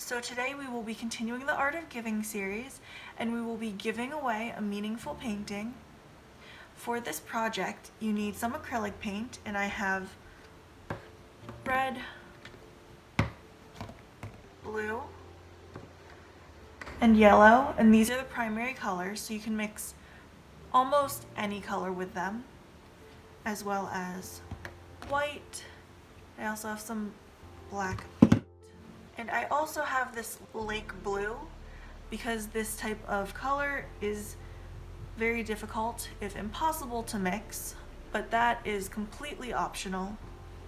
So today we will be continuing the Art of Giving series, and we will be giving away a meaningful painting. For this project, you need some acrylic paint, and I have red, blue, and yellow, and these are the primary colors, so you can mix almost any color with them, as well as white. I also have some black paint. And I also have this lake blue because this type of color is very difficult, if impossible, to mix, but that is completely optional,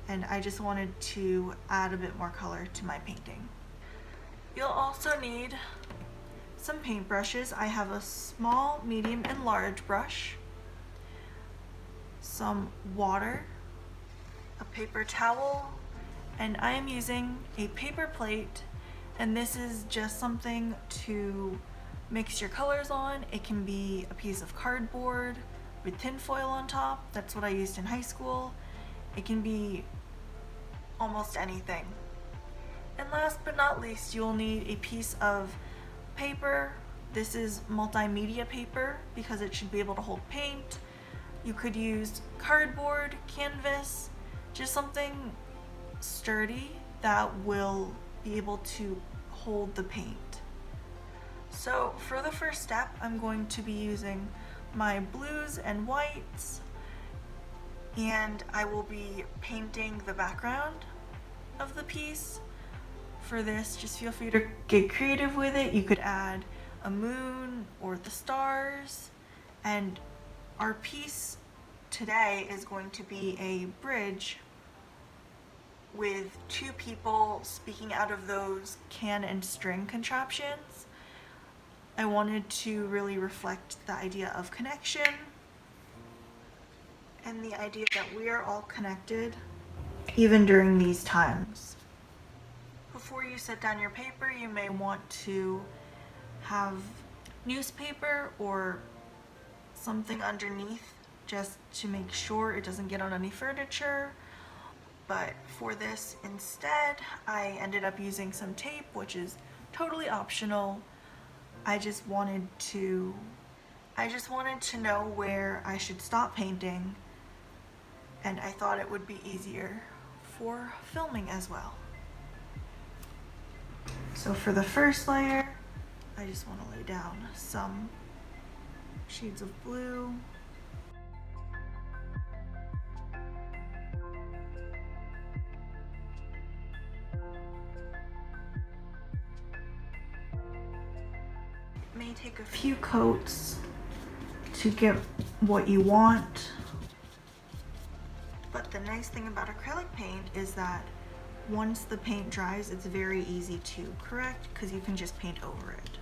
and I just wanted to add a bit more color to my painting. You'll also need some paintbrushes. I have a small, medium, and large brush, some water, a paper towel, and I am using a paper plate, and this is just something to mix your colors on. It can be a piece of cardboard with tin foil on top. That's what I used in high school. It can be almost anything. And last but not least, you'll need a piece of paper. This is multimedia paper because it should be able to hold paint. You could use cardboard, canvas, just something sturdy that will be able to hold the paint. So for the first step, I'm going to be using my blues and whites, and I will be painting the background of the piece. For this, just feel free to get creative with it. You could add a moon or the stars, and our piece today is going to be a bridge with two people speaking out of those can and string contraptions. I wanted to really reflect the idea of connection and the idea that we are all connected even during these times. Before you set down your paper, you may want to have newspaper or something underneath just to make sure it doesn't get on any furniture. But for this instead, I ended up using some tape, which is totally optional. I just wanted to know where I should stop painting, and I thought it would be easier for filming as well. So for the first layer, I just want to lay down some shades of blue. It may take a few coats to get what you want, but the nice thing about acrylic paint is that once the paint dries, it's very easy to correct because you can just paint over it.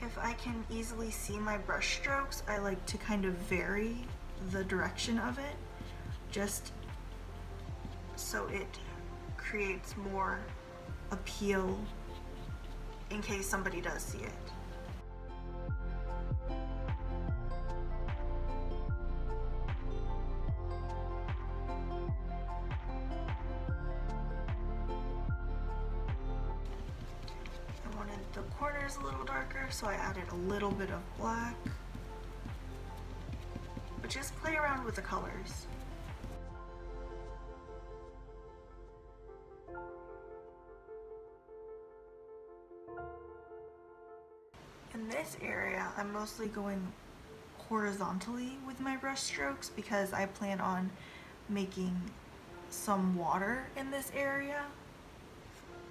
If I can easily see my brush strokes, I like to kind of vary the direction of it, just so it creates more appeal in case somebody does see it. I wanted the corners a little darker, so I added a little bit of black. But just play around with the colors. In this area, I'm mostly going horizontally with my brush strokes because I plan on making some water in this area,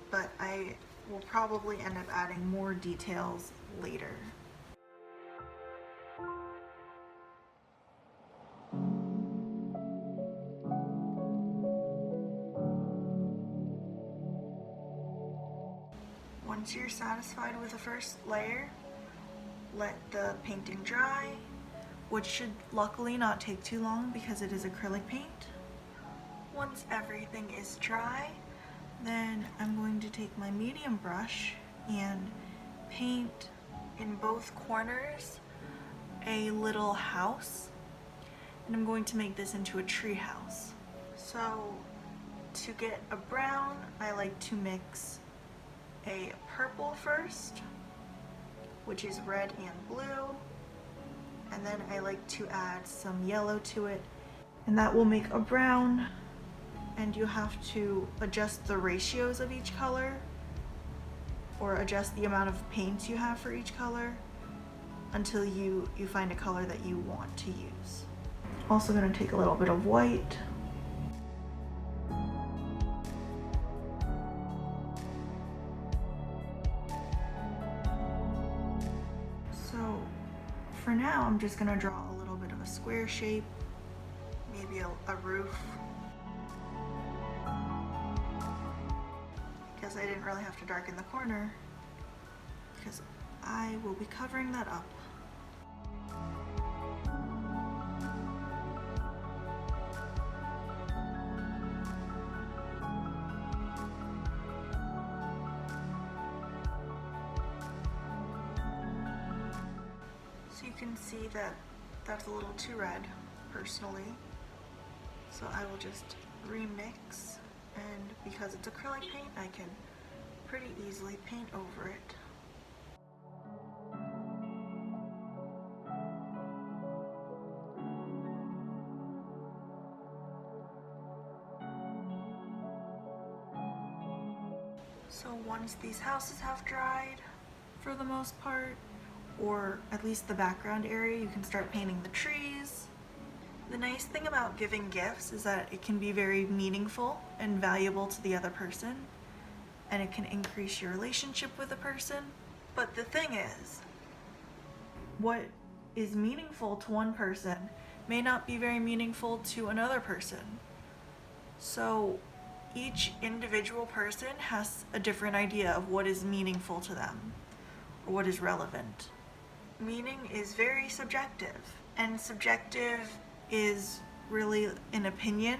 but I will probably end up adding more details later. Once you're satisfied with the first layer, let the painting dry, which should luckily not take too long because it is acrylic paint. Once everything is dry, then I'm going to take my medium brush and paint in both corners a little house, and I'm going to make this into a tree house. So to get a brown, I like to mix a purple first, which is red and blue, and then I like to add some yellow to it, and that will make a brown. And you have to adjust the ratios of each color, or adjust the amount of paints you have for each color until you find a color that you want to use. Also going to take a little bit of white. So for now, I'm just going to draw a little bit of a square shape, maybe a roof. Because I didn't really have to darken the corner, because I will be covering that up. So you can see that that's a little too red, personally. So I will just remix. And because it's acrylic paint, I can pretty easily paint over it. So once these houses have dried, for the most part, or at least the background area, you can start painting the trees. The nice thing about giving gifts is that it can be very meaningful and valuable to the other person, and it can increase your relationship with the person. But the thing is, what is meaningful to one person may not be very meaningful to another person. So each individual person has a different idea of what is meaningful to them, or what is relevant. Meaning is very subjective, and subjective is really an opinion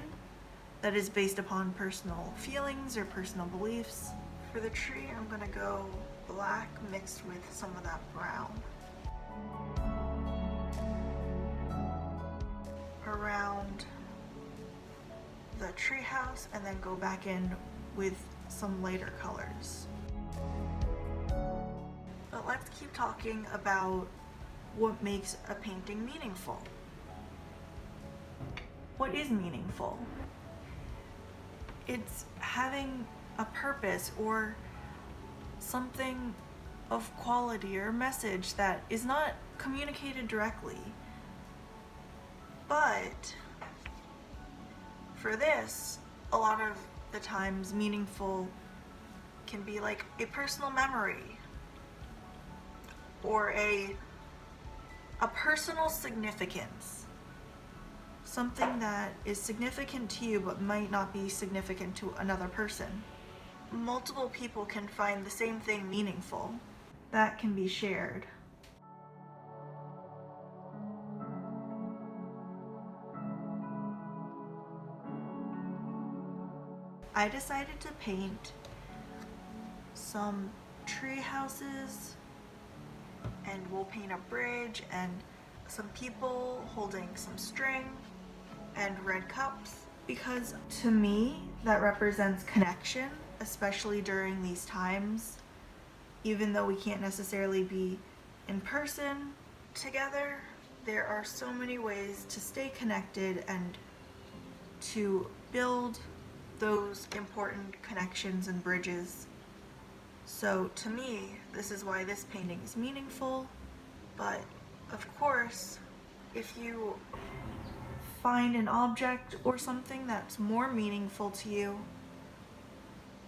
that is based upon personal feelings or personal beliefs. For the tree, I'm gonna go black mixed with some of that brown around the tree house, and then go back in with some lighter colors. But let's keep talking about what makes a painting meaningful. What is meaningful? It's having a purpose or something of quality or message that is not communicated directly. But for this, a lot of the times meaningful can be like a personal memory or a personal significance. Something that is significant to you but might not be significant to another person. Multiple people can find the same thing meaningful. That can be shared. I decided to paint some tree houses, and we'll paint a bridge and some people holding some string and red cups, because to me that represents connection, especially during these times. Even though we can't necessarily be in person together, there are so many ways to stay connected and to build those important connections and bridges. So to me, this is why this painting is meaningful. But of course, if you find an object or something that's more meaningful to you,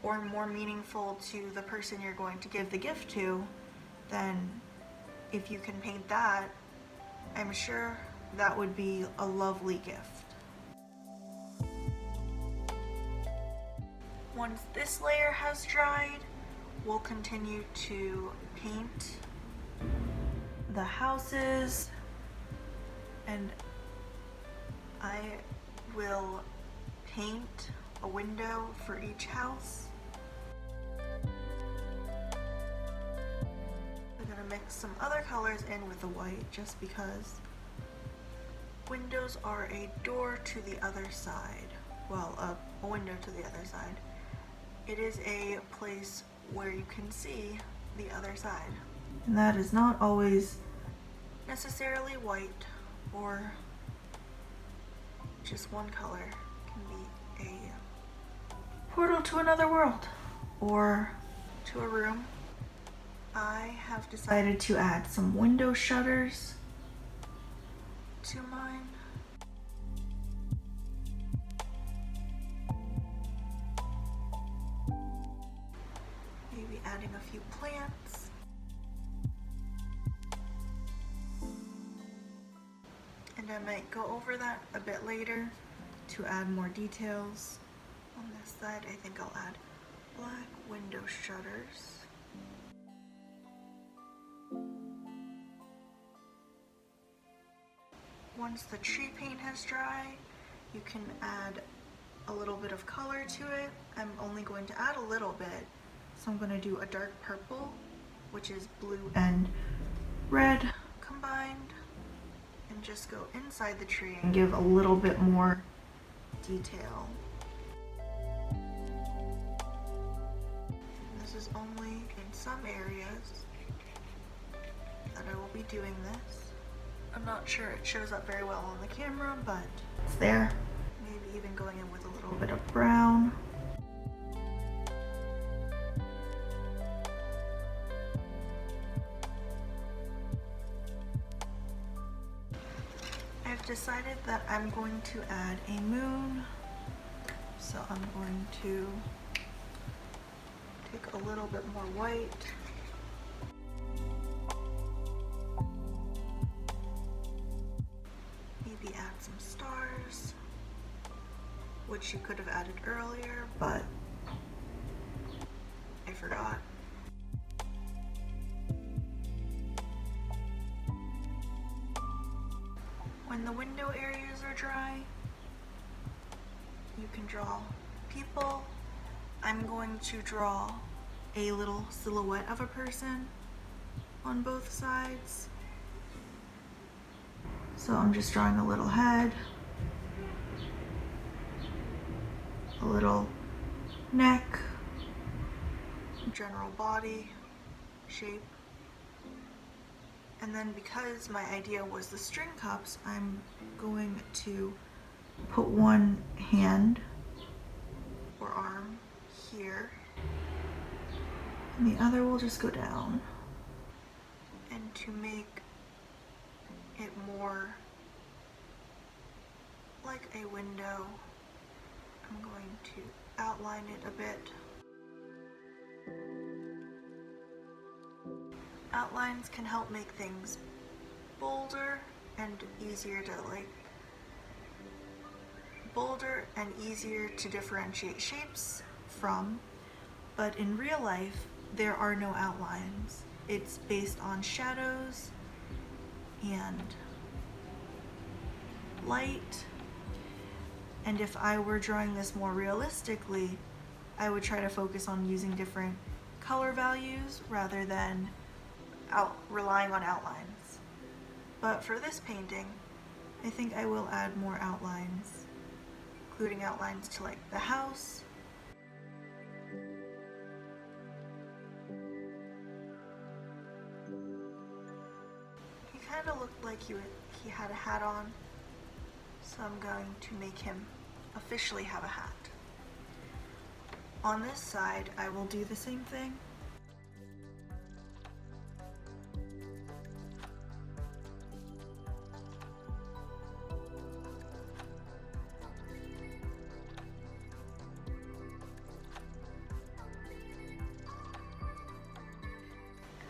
or more meaningful to the person you're going to give the gift to, then if you can paint that, I'm sure that would be a lovely gift. Once this layer has dried, we'll continue to paint the houses, and I will paint a window for each house. I'm gonna mix some other colors in with the white just because windows are a door to the other side. well, a window to the other side. It is a place where you can see the other side. And that is not always necessarily white or just one color. It can be a portal to another world or to a room. I have decided to add some window shutters to mine. Maybe adding a few plants. And I might go over that a bit later to add more details. On this side, I think I'll add black window shutters. Once the tree paint has dried, you can add a little bit of color to it. I'm only going to add a little bit. So I'm going to do a dark purple, which is blue and red combined, and just go inside the tree and give a little bit more detail. This is only in some areas that I will be doing this. I'm not sure it shows up very well on the camera, but it's there. Maybe even going in with a little bit of brown. I've decided that I'm going to add a moon. So I'm going to take a little bit more white. Maybe add some stars, which you could have added earlier, but I forgot. When the window areas are dry, you can draw people. I'm going to draw a little silhouette of a person on both sides. So I'm just drawing a little head, a little neck, general body shape. And then because my idea was the string cups, I'm going to put one hand or arm here, and the other will just go down. And to make it more like a window, I'm going to outline it a bit. Outlines can help make things bolder and easier to differentiate shapes from, but in real life there are no outlines. It's based on shadows and light, and if I were drawing this more realistically, I would try to focus on using different color values rather than relying on outlines. But for this painting, I think I will add more outlines, including outlines to like the house. He kind of looked like he had a hat on, so I'm going to make him officially have a hat. On this side, I will do the same thing.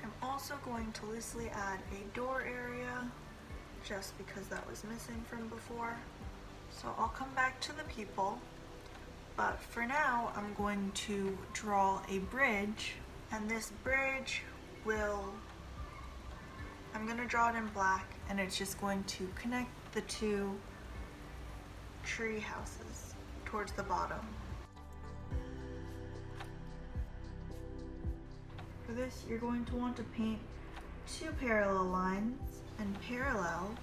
I'm also going to loosely add a door area, just because that was missing from before. So I'll come back to the people, but for now I'm going to draw a bridge, and this bridge I'm going to draw it in black, and it's just going to connect the two tree houses towards the bottom. For this, you're going to want to paint two parallel lines, and parallel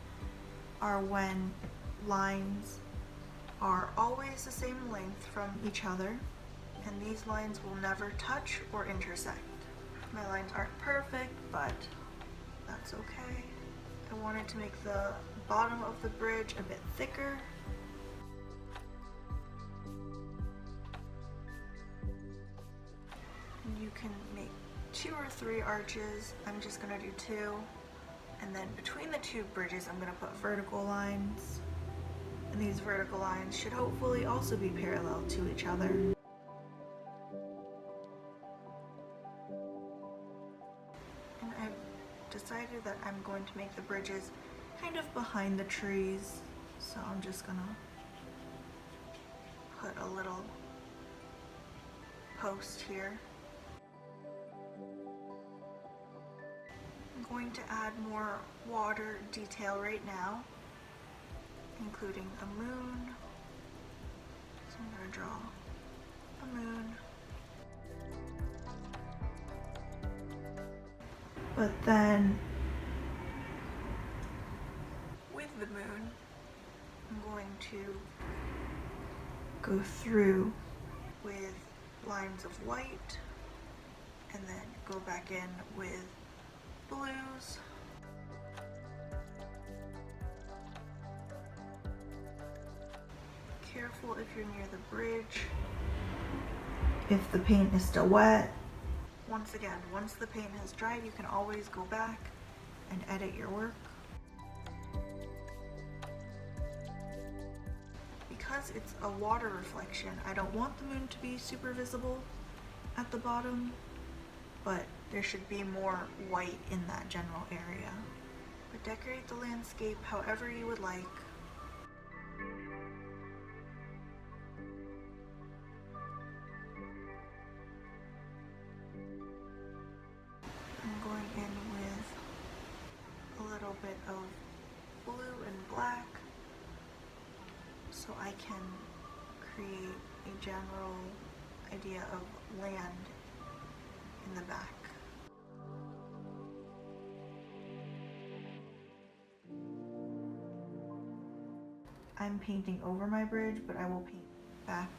are when lines are always the same length from each other, and these lines will never touch or intersect. My lines aren't perfect, but that's okay. I wanted to make the bottom of the bridge a bit thicker. And you can make 2 or 3 arches. I'm just gonna do 2. And then between the 2 bridges, I'm gonna put vertical lines. And these vertical lines should hopefully also be parallel to each other. And I've decided that I'm going to make the bridges kind of behind the trees. So I'm just gonna put a little post here. I'm going to add more water detail right now, including a moon. So I'm going to draw a moon. But then with the moon, I'm going to go through with lines of white and then go back in with blues. Careful if you're near the bridge, if the paint is still wet. Once again, once the paint has dried, you can always go back and edit your work. Because it's a water reflection, I don't want the moon to be super visible at the bottom, but there should be more white in that general area. But decorate the landscape however you would like. I'm going in with a little bit of blue and black so I can create a general idea of land in the back. I'm painting over my bridge, but I will paint back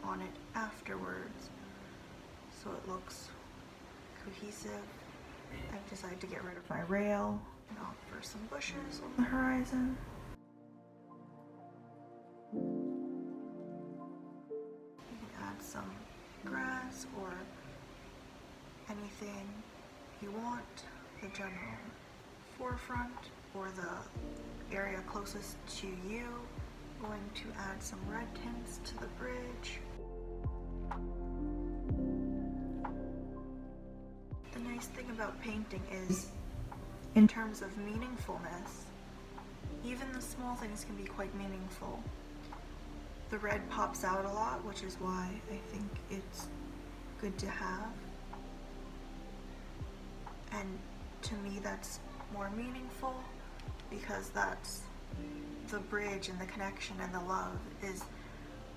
on it afterwards so it looks cohesive. I've decided to get rid of my rail and opt for some bushes on the horizon. You can add some grass or anything you want, the general forefront or the area closest to you. I'm going to add some red tints to the bridge. The nice thing about painting is, in terms of meaningfulness, even the small things can be quite meaningful. The red pops out a lot, which is why I think it's good to have. And to me that's more meaningful because that's the bridge and the connection and the love is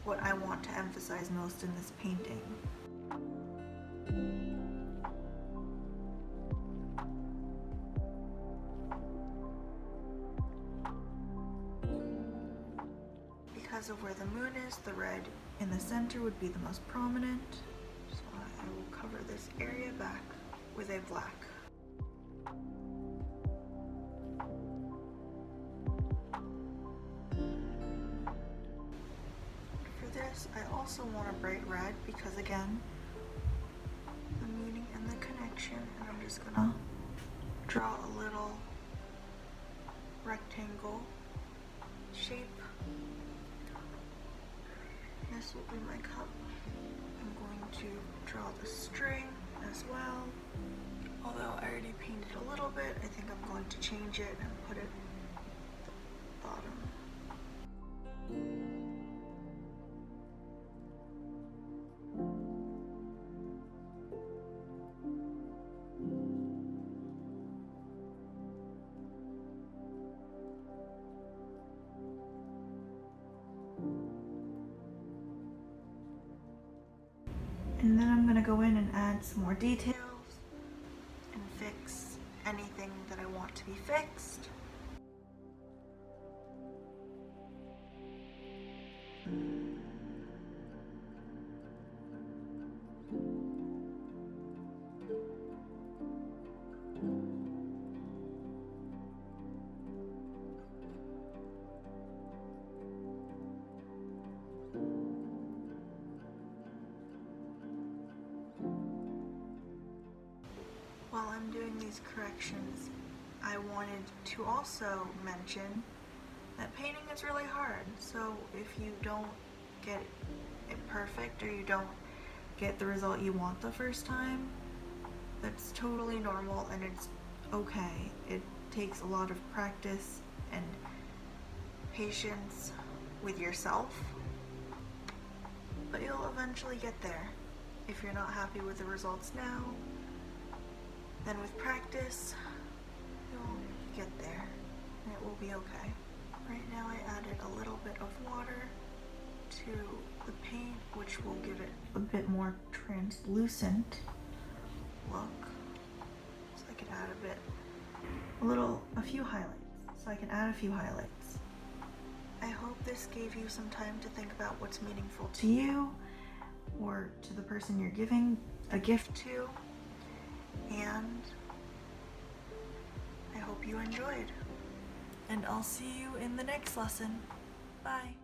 what I want to emphasize most in this painting. Because of where the moon is, the red in the center would be the most prominent. So I will cover this area back with a black. For this, I also want a bright red because again, the meaning and the connection, and I'm just gonna draw a little rectangle shape. This will be my cup. I'm going to draw the string as well. Although I already painted a little bit, I think I'm going to change it and put it at the bottom. And then I'm going to go in and add some more details and fix anything that I want to be fixed. doing these corrections, I wanted to also mention that painting is really hard. So if you don't get it perfect or you don't get the result you want the first time, that's totally normal and it's okay. It takes a lot of practice and patience with yourself, but you'll eventually get there. If you're not happy with the results now, then with practice, you'll get there and it will be okay. Right now I added a little bit of water to the paint, which will give it a bit more translucent look. So I could add a few highlights. So I can add a few highlights. I hope this gave you some time to think about what's meaningful to you or to the person you're giving a gift to. And I hope you enjoyed. And I'll see you in the next lesson. Bye.